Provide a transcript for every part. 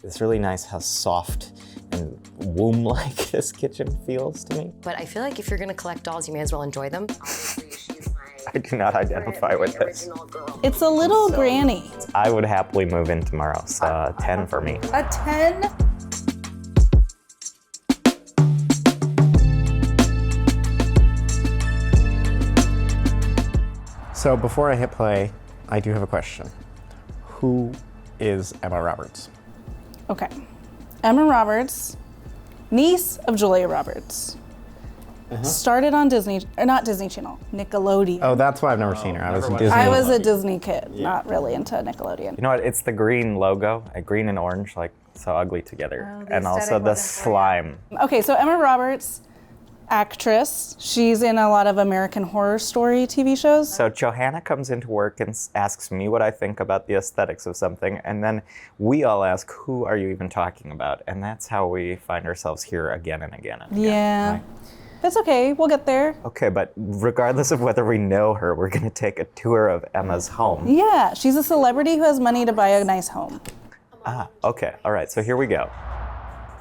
It's really nice how soft and womb-like this kitchen feels to me. But I feel like if you're gonna collect dolls, you may as well enjoy them. I do not identify with this. It's a little granny. I would happily move in tomorrow, so 10 for me. A 10? So before I hit play, I do have a question. Who is Emma Roberts? Okay. Emma Roberts, niece of Julia Roberts. Started on Disney, or not Disney Channel, Nickelodeon. Oh, that's why I've never seen her. I was a Disney. I was a Disney kid, not really into Nickelodeon. You know what? It's the green logo, green and orange, like so ugly together, and also the slime. Okay, so Emma Roberts, actress. She's in a lot of American Horror Story TV shows. So Johanna comes into work and asks me what I think about the aesthetics of something, and then we all ask, who are you even talking about? And that's how we find ourselves here again and again and again. Yeah. Right? That's okay, we'll get there. Okay, but regardless of whether we know her, we're gonna take a tour of Emma's home. Yeah, she's a celebrity who has money to buy a nice home. Ah, okay, all right, so here we go.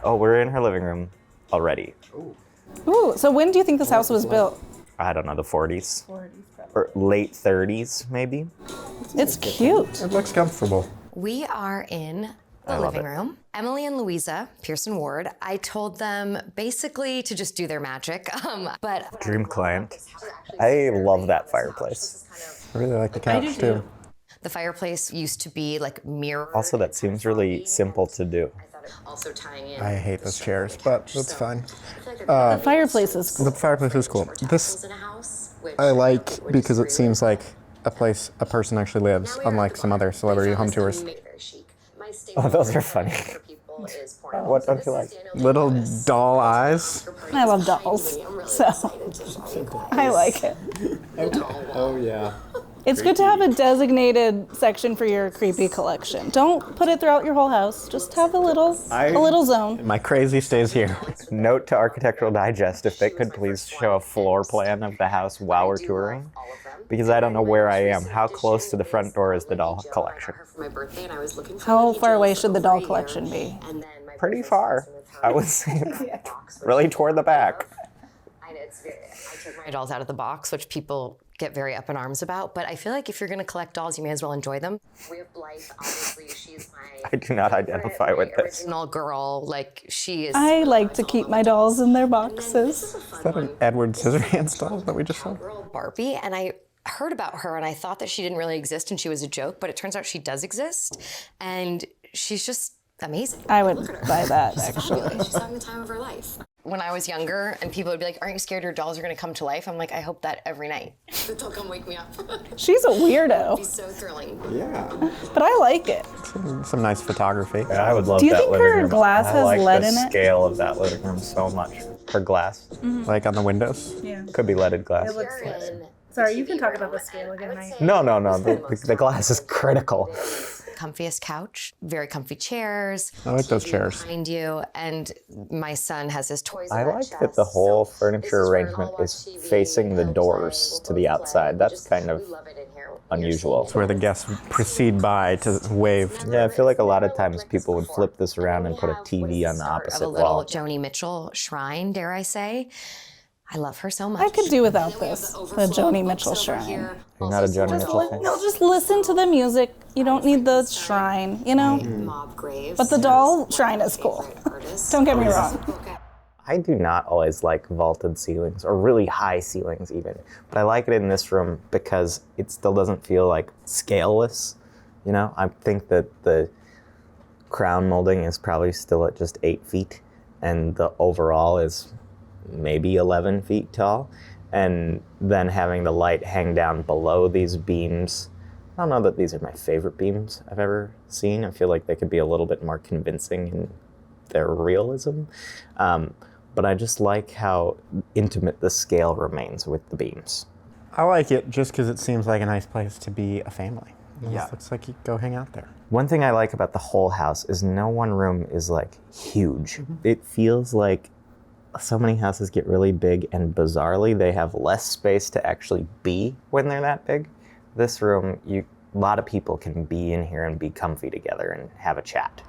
Oh, we're in her living room already. Ooh, so when do you think this house was built? I don't know, the 40s? Or late 30s, maybe? It's cute. It looks comfortable. We are in the living room. Emily and Louisa Pearson Ward, I told them basically to just do their magic, but... Dream client. I love that fireplace. I really like the couch too. The fireplace used to be like mirror. Also, that seems really simple to do. Also tying in. I hate those chairs, but that's fine. The fireplace is The fireplace is cool. This I like because it seems like a place a person actually lives, unlike some other celebrity home tours. Oh, those are funny. What don't you like? Little doll eyes. I love dolls, so I like it. Oh yeah. It's good to have a designated section for your creepy collection. Don't put it throughout your whole house. Just have a little zone. My crazy stays here. Note to Architectural Digest, if they could please show a floor plan of the house while we're touring. Because I don't know where I am. How close to the front door is the doll collection? How far away should the doll collection be? Pretty far. I would say really toward the back. I took my dolls out of the box, which people get very up in arms about, but I feel like if you're gonna collect dolls, you may as well enjoy them. We have Blythe, obviously, she's my... I do not identify with this. Original girl, like she is... I like to keep my dolls in their boxes. Is that an Edward Scissorhands doll that we just saw? Barbie, and I heard about her and I thought that she didn't really exist and she was a joke, but it turns out she does exist, and she's just amazing. I would buy that, actually. She's having the time of her life. When I was younger and people would be like, aren't you scared your dolls are gonna come to life? I'm like, I hope that every night. They'll come wake me up. She's a weirdo. It'd be so thrilling. Yeah. But I like it. Some nice photography. Yeah, I would love that. Do you think living her room. glass has I like lead the in it? scale of that living room so much. Her glass. Like on the windows. Yeah. Could be leaded glass. Sorry, you can talk about the scale again. No. The glass is critical. Comfiest couch, very comfy chairs. I like those chairs. Behind you, and my son has his toys. I like that the whole furniture arrangement is facing the doors to the outside. That's kind of unusual. It's where the guests proceed by to wave. Yeah, I feel like a lot of times people would flip this around and put a TV on the Of opposite a little wall. Joni Mitchell shrine, dare I say. I love her so much. I could do without this, the Joni Mitchell shrine. You're not a Joni Mitchell fan? No, just listen to the music. You don't need the shrine, you know? But the doll shrine is cool. Don't get me wrong. I do not always like vaulted ceilings, or really high ceilings even. But I like it in this room because it still doesn't feel like scaleless. You know, I think that the crown molding is probably still at just 8 feet, and the overall is maybe 11 feet tall, and then having the light hang down below these beams. I don't know that these are my favorite beams I've ever seen. I feel like they could be a little bit more convincing in their realism, but I just like how intimate the scale remains with the beams. I like it just because it seems like a nice place to be a family. Yeah. It looks like you go hang out there. One thing I like about the whole house is no one room is like huge. It feels like so many houses get really big, and bizarrely they have less space to actually be when they're that big. This room, a lot of people can be in here and be comfy together and have a chat.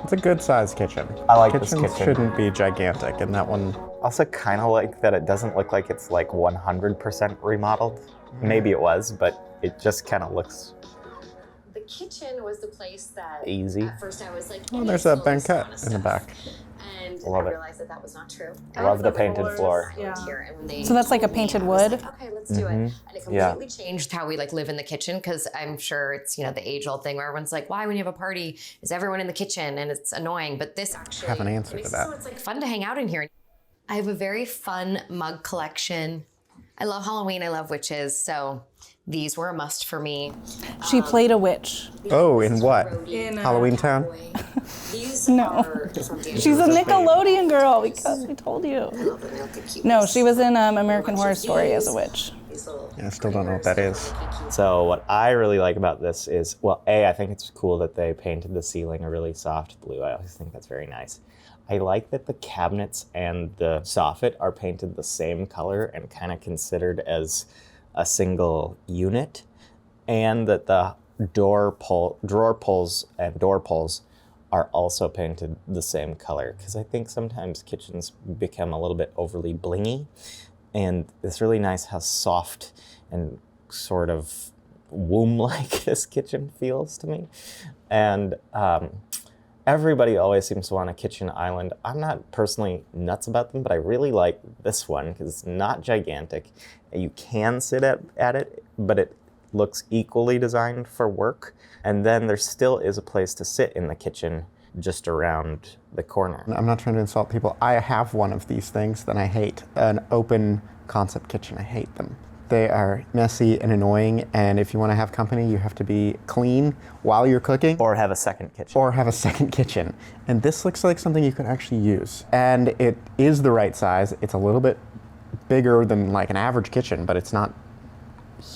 It's a good sized kitchen. I like this Kitchens kitchen. shouldn't be gigantic, and that one. Also kind of like that it doesn't look like it's like 100% remodeled. Maybe it was, but it just kind of looks The kitchen was the place that easy. at first I was like, Oh, there's a banquette in the back. And Love I it. realized that was not true. Love the painted floor. Yeah. Here, and when they So that's like a told me, painted I was wood? like, okay, let's do it. And it Yeah. completely changed how we like live in the kitchen, because I'm sure it's, the age-old thing where everyone's like, why when you have a party is everyone in the kitchen, and it's annoying. But this actually Have an answer makes to it that. so it's like fun to hang out in here. I have a very fun mug collection. I love Halloween. I love witches. So these were a must for me. She played a witch. Oh, in what? In Halloween Town? These No. are from She's a Nickelodeon girl, because we told you. love them. They look cute. No, she was in American Horror Story as a witch. These little Yeah, I still don't know what that is. So what I really like about this is, well, I think it's cool that they painted the ceiling a really soft blue. I always think that's very nice. I like that the cabinets and the soffit are painted the same color and kind of considered as a single unit, and that the drawer pulls and door pulls are also painted the same color, because I think sometimes kitchens become a little bit overly blingy, and it's really nice how soft and sort of womb-like this kitchen feels to me. And everybody always seems to want a kitchen island. I'm not personally nuts about them, but I really like this one because it's not gigantic. You can sit at it, but it looks equally designed for work. And then there still is a place to sit in the kitchen just around the corner. I'm not trying to insult people. I have one of these things that I hate. An open concept kitchen. I hate them. They are messy and annoying, and if you want to have company, you have to be clean while you're cooking. Or have a second kitchen. Or have a second kitchen. And this looks like something you could actually use. And it is the right size. It's a little bit bigger than like an average kitchen, but it's not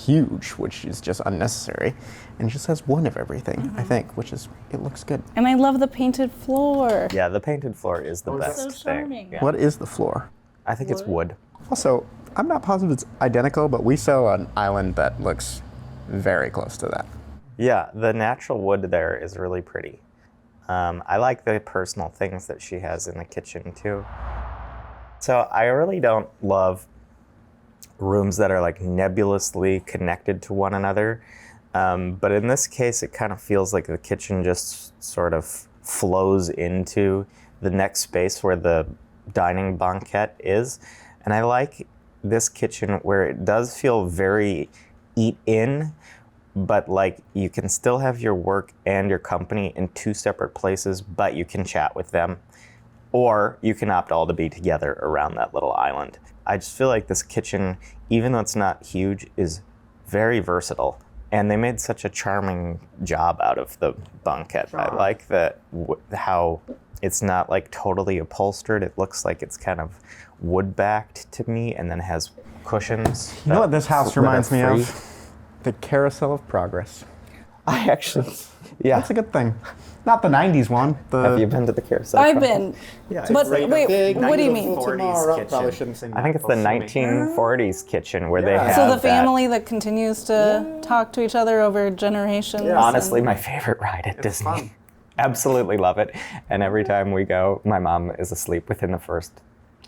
huge, which is just unnecessary. And it just has one of everything, I think, which is, it looks good. And I love the painted floor. Yeah, the painted floor is the best so thing. charming. Yeah. What is the floor? I think it's wood. Also, I'm not positive it's identical, but we sell an island that looks very close to that. Yeah, the natural wood there is really pretty. I like the personal things that she has in the kitchen too. So I really don't love rooms that are like nebulously connected to one another. But in this case, it kind of feels like the kitchen just sort of flows into the next space where the dining banquette is. And I like this kitchen where it does feel very eat in, but like you can still have your work and your company in two separate places, but you can chat with them. Or you can opt all to be together around that little island. I just feel like this kitchen, even though it's not huge, is very versatile. And they made such a charming job out of the banquette. I like that how it's not like totally upholstered. It looks like it's kind of wood-backed to me, and then has cushions. You know what this house that are reminds me free. of? The Carousel of Progress. I actually, yeah. That's a good thing. Not the 90s one. Have you The been to the carousel? I've been. Yeah, But it's like wait, big what do you mean? 1940s kitchen. Probably shouldn't say I think it's the 1940s kitchen where they Yeah. have So the that. family that continues to talk to each other over generations. Honestly, my favorite ride at Disney. fun. Absolutely love it. And every time we go, my mom is asleep within the first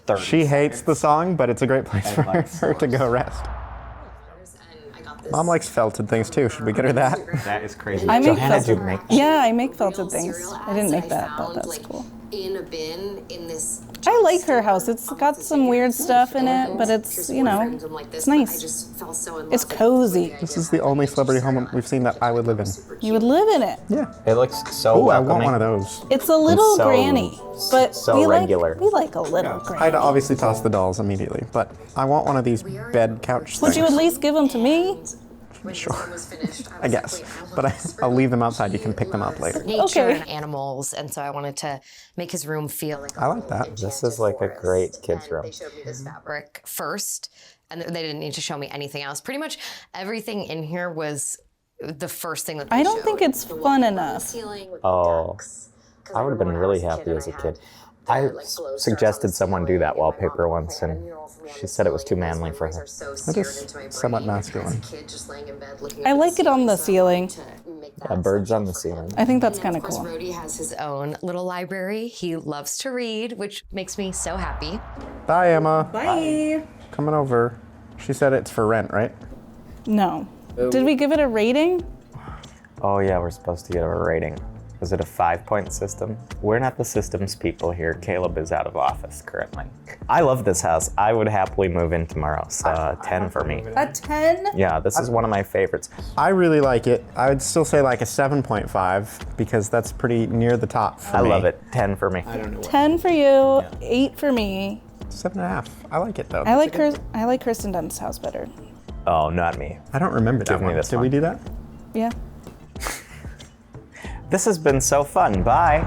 30 She hates the song, but it's a great place for likes her to go rest. And I got this. Mom likes felted things too. Should we get her that? That is crazy. I make Johanna, did you felted. make Yeah, I make felted real things. cereal I didn't ads make I that, but found, that's like, cool. in a bin in this. I like her house. It's got some weird stuff in it, but it's, you know, it's nice. I just fell so in love It's with cozy. This is the only celebrity home we've seen that I would live in. You would live in it. Yeah. It looks so Oh, I welcoming. want one of those. It's a little so- granny, but so we regular. like a little granny. I'd obviously toss the dolls immediately, but I want one of these bed couch Would you at things. least give them to me? Sure. I guess. But I'll leave them outside. You can pick them up later. nature Okay. and animals, and so I wanted to make his room feel like I like that. This is like a great kid's room. They showed me this fabric first, and they didn't need to show me anything else. Pretty much everything in here was the first thing that they I don't showed. think it's The fun wallpaper on the enough. ceiling with Oh, ducks, 'cause I would have been remember when really I was happy as a and I kid. had I the, like, glow stars suggested on the someone do ceiling, that and my wallpaper mom once, put a and mural for me on she the said it was too ceiling, and manly those for memories her. are so That seared is into my somewhat brain. masculine. As a kid, just laying in bed looking I at like it on the ceiling. to make Birds on the ceiling. I think that's And kind then, of of course, cool. Rhodey has his own little library. He loves to read, which makes me so happy. Bye, Emma. Bye. Coming over. She said it's for rent, right? No. Did we give it a rating? Oh yeah, we're supposed to give a rating. Was it a 5-point system? We're not the systems people here. Caleb is out of office currently. I love this house. I would happily move in tomorrow. So a 10 for me. A 10? Yeah, this is one of my favorites. I really like it. I would still say like a 7.5 because that's pretty near the top for me. I love it. 10 for me. 10 for you, 8 for me. 7.5. I like it though. I like Kirsten Dunst's house better. Oh, not me. I don't remember that Give me one. this Did one. we do that? Yeah. This has been so fun. Bye.